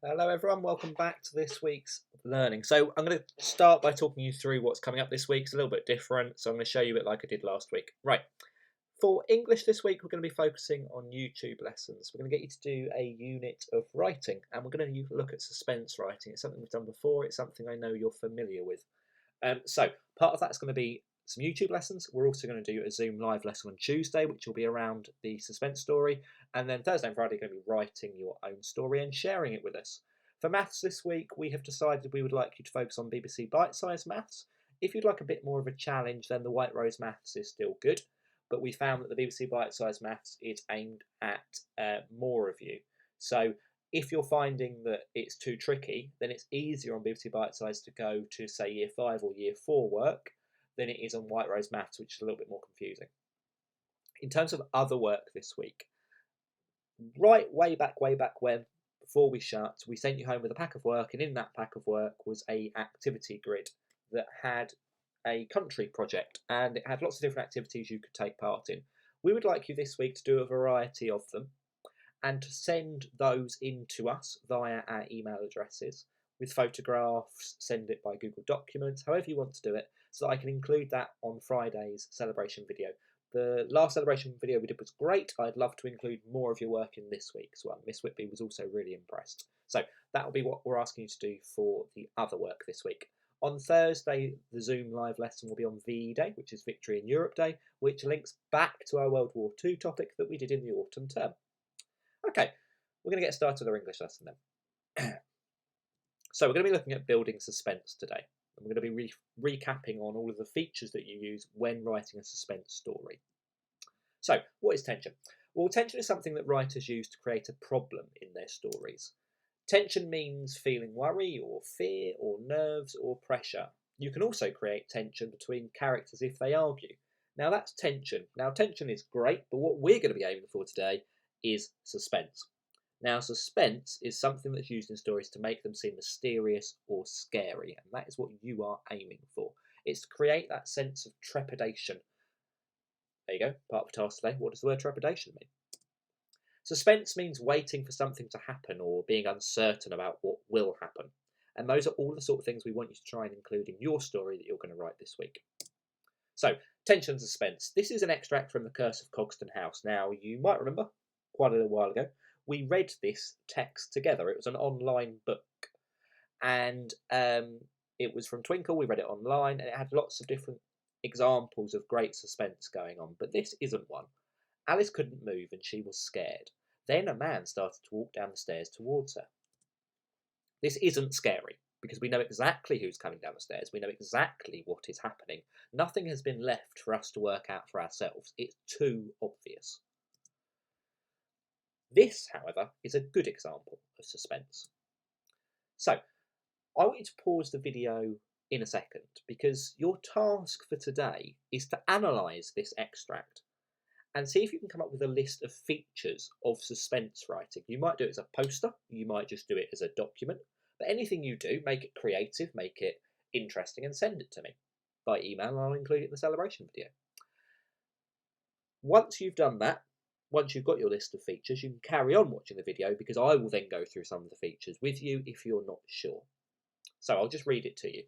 Hello everyone, welcome back to this week's learning. So I'm going to start by talking you through what's coming up this week. It's a little bit different, so I'm going to show you it like I did last week. Right, for English this week, we're going to be focusing on YouTube lessons. We're going to get you to do a unit of writing, and we're going to look at suspense writing. It's something we've done before, it's something I know you're familiar with. So part of that's going to be some YouTube lessons. We're also going to do a Zoom live lesson on Tuesday, which will be around the suspense story. And then Thursday and Friday, you're going to be writing your own story and sharing it with us. For maths this week, we have decided we would like you to focus on BBC bite-sized maths. If you'd like a bit more of a challenge, then the White Rose maths is still good. But we found that the BBC bite-sized maths is aimed at more of you. So if you're finding that it's too tricky, then it's easier on BBC Bite Size to go to, say, Year 5 or Year 4 work than it is on White Rose Maths, which is a little bit more confusing. In terms of other work this week, right way back when, before we shut, we sent you home with a pack of work, and in that pack of work was a activity grid that had a country project, and it had lots of different activities you could take part in. We would like you this week to do a variety of them, and to send those in to us via our email addresses with photographs, send it by Google Documents, however you want to do it, so that I can include that on Friday's celebration video. The last celebration video we did was great. I'd love to include more of your work in this week's one. Miss Whitby was also really impressed. So that will be what we're asking you to do for the other work this week. On Thursday, the Zoom live lesson will be on VE Day, which is Victory in Europe Day, which links back to our World War II topic that we did in the autumn term. Okay, we're going to get started with our English lesson then. So we're going to be looking at building suspense today. And we're going to be recapping on all of the features that you use when writing a suspense story. So, what is tension? Well, tension is something that writers use to create a problem in their stories. Tension means feeling worry or fear or nerves or pressure. You can also create tension between characters if they argue. Now that's tension. Now tension is great, but what we're going to be aiming for today is suspense. Now, suspense is something that's used in stories to make them seem mysterious or scary, and that is what you are aiming for. It's to create that sense of trepidation. There you go, part of the task today. What does the word trepidation mean? Suspense means waiting for something to happen or being uncertain about what will happen. And those are all the sort of things we want you to try and include in your story that you're going to write this week. So, tension and suspense. This is an extract from The Curse of Cogston House. Now, you might remember, quite a little while ago, we read this text together. It was an online book. And it was from Twinkle. We read it online, and it had lots of different examples of great suspense going on. But this isn't one. Alice couldn't move, and she was scared. Then a man started to walk down the stairs towards her. This isn't scary, because we know exactly who's coming down the stairs. We know exactly what is happening. Nothing has been left for us to work out for ourselves. It's too obvious. This, however, is a good example of suspense. So, I want you to pause the video in a second, because your task for today is to analyse this extract and see if you can come up with a list of features of suspense writing. You might do it as a poster, you might just do it as a document, but anything you do, make it creative, make it interesting, and send it to me by email, and I'll include it in the celebration video. Once you've done that, once you've got your list of features, you can carry on watching the video, because I will then go through some of the features with you if you're not sure. So I'll just read it to you.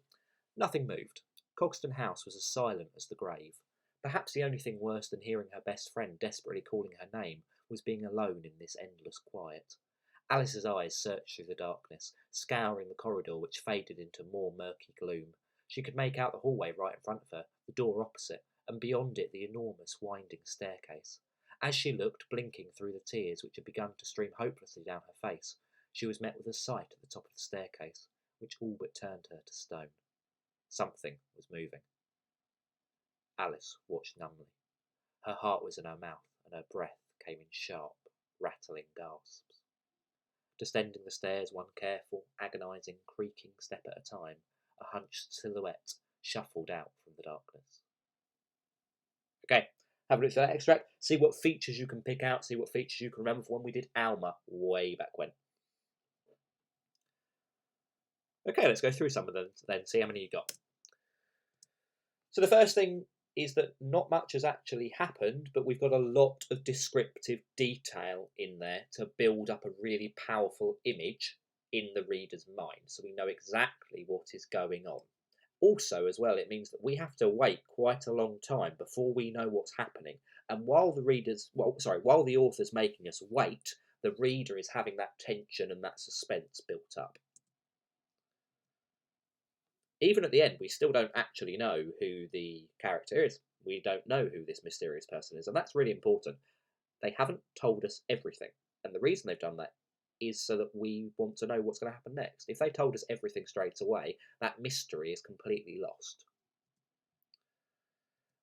Nothing moved. Cogston House was as silent as the grave. Perhaps the only thing worse than hearing her best friend desperately calling her name was being alone in this endless quiet. Alice's eyes searched through the darkness, scouring the corridor which faded into more murky gloom. She could make out the hallway right in front of her, the door opposite, and beyond it the enormous winding staircase. As she looked, blinking through the tears which had begun to stream hopelessly down her face, she was met with a sight at the top of the staircase, which all but turned her to stone. Something was moving. Alice watched numbly. Her heart was in her mouth, and her breath came in sharp, rattling gasps. Descending the stairs one careful, agonising, creaking step at a time, a hunched silhouette shuffled out from the darkness. Okay, have a look at that extract, see what features you can pick out, see what features you can remember from when we did Alma way back when. Okay, let's go through some of them then, see how many you got. So the first thing is that not much has actually happened, but we've got a lot of descriptive detail in there to build up a really powerful image in the reader's mind, so we know exactly what is going on. Also, as well, it means that we have to wait quite a long time before we know what's happening. And while while the author's making us wait, the reader is having that tension and that suspense built up. Even at the end, we still don't actually know who the character is. We don't know who this mysterious person is, and that's really important. They haven't told us everything, and the reason they've done that is so that we want to know what's going to happen next. If they told us everything straight away, that mystery is completely lost.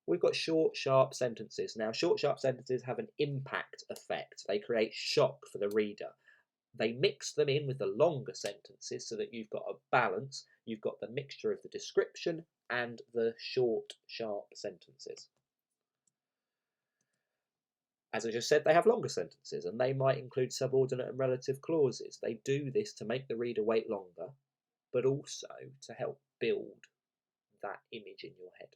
We've got short, sharp sentences. Now, short, sharp sentences have an impact effect. They create shock for the reader. They mix them in with the longer sentences so that you've got a balance. You've got the mixture of the description and the short, sharp sentences. As I just said, they have longer sentences, and they might include subordinate and relative clauses. They do this to make the reader wait longer, but also to help build that image in your head.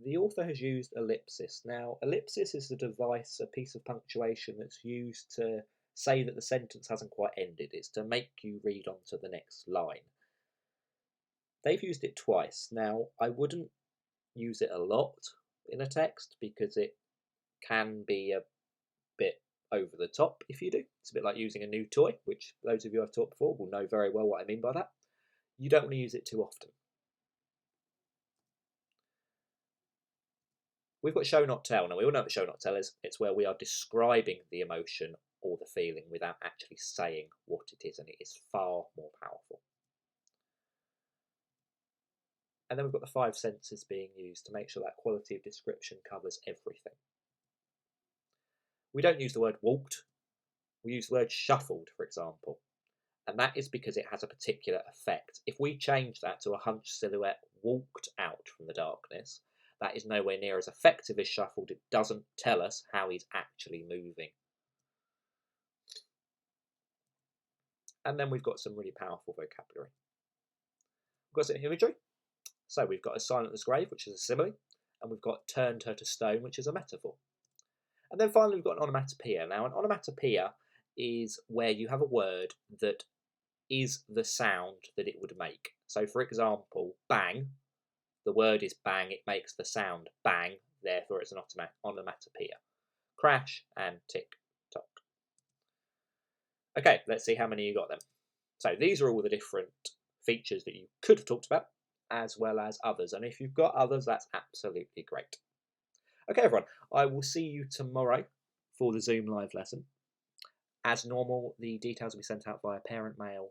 The author has used ellipsis. Now, ellipsis is a device, a piece of punctuation that's used to say that the sentence hasn't quite ended. It's to make you read on to the next line. They've used it twice. Now, I wouldn't use it a lot in a text because it can be a bit over the top if you do. It's a bit like using a new toy, which those of you I've taught before will know very well what I mean by that. You don't want to use it too often. We've got show not tell. Now, we all know what show not tell is. It's where we are describing the emotion or the feeling without actually saying what it is, and it is far more powerful. And then we've got the 5 senses being used to make sure that quality of description covers everything. We don't use the word walked. We use the word shuffled, for example. And that is because it has a particular effect. If we change that to a hunched silhouette walked out from the darkness, that is nowhere near as effective as shuffled. It doesn't tell us how he's actually moving. And then we've got some really powerful vocabulary. We've got some imagery. So we've got as silent as grave, which is a simile, and we've got turned her to stone, which is a metaphor. And then finally we've got an onomatopoeia. Now, an onomatopoeia is where you have a word that is the sound that it would make. So, for example, bang. The word is bang. It makes the sound bang. Therefore, it's an onomatopoeia. Crash and tick tock. Okay, let's see how many you got then. So these are all the different features that you could have talked about, as well as others. And if you've got others, that's absolutely great. Okay, everyone, I will see you tomorrow for the Zoom live lesson. As normal, the details will be sent out via parent mail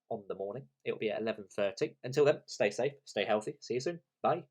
on the morning. It'll be at 11:30. Until then, stay safe, stay healthy. See you soon. Bye.